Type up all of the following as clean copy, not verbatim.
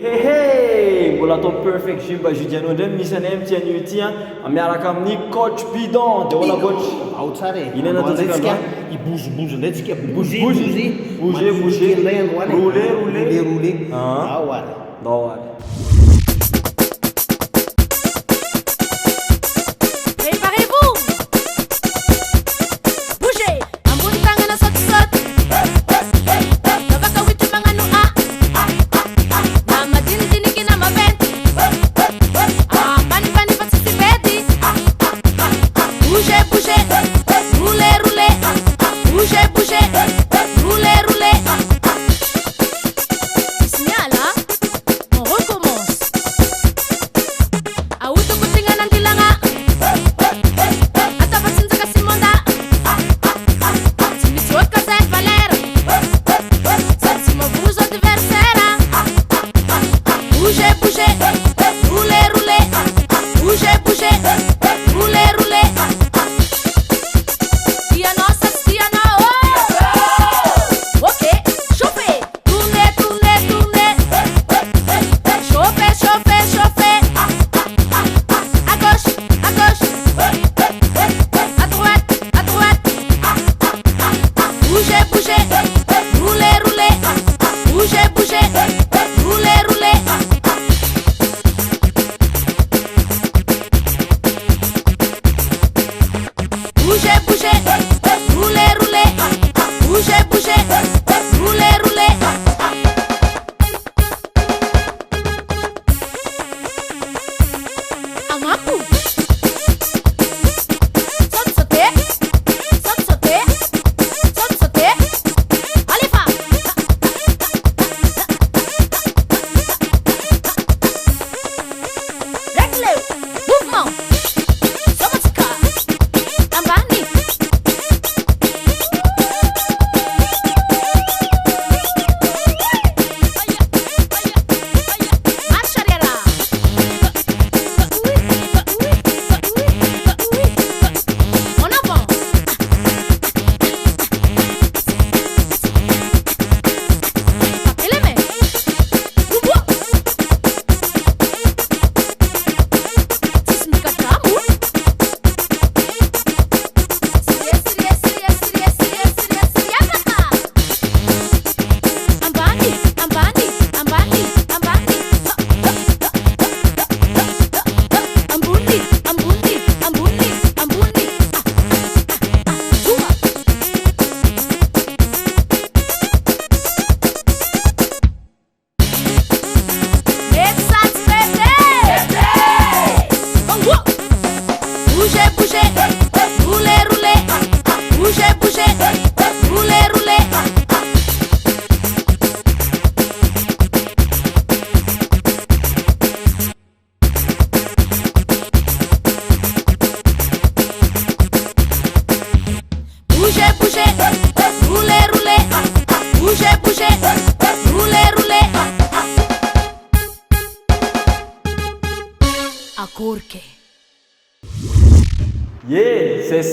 Hey, mbola atao perfect gym mba jeudi anao ndray misy anay amty anio ity miaraka amin'ny coach bidon de hola coach ao tsara e ina nataontsika ibozobozo ndray tsika bouger rouler ao ary ndao ary Préparez-vous. Bougez. Amboni tangana sot sot. Kabaka witu manganu Nama dini dini kina mavent. Pani pani patisi bedi. Bougez, bougez. Roulez, roulez. Bougez, bougez. Roulez, roulez. Signal, hein? On recommence. Auto kutinga nandilanga.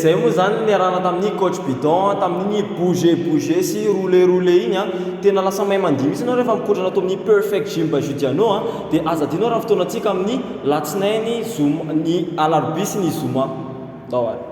Zay moa zany niarahana tamin'ny coach bidon tamin'igny bouger sy rouler igny tena lasa mahay mandio mihitsy anao rehefa mikotrana ato amin'ny perfect gym mba jeudi anao de azadinao raha fotoana antsika amin'ny latsinainy zoma ny alarobia sy ny zoma. Ndao ary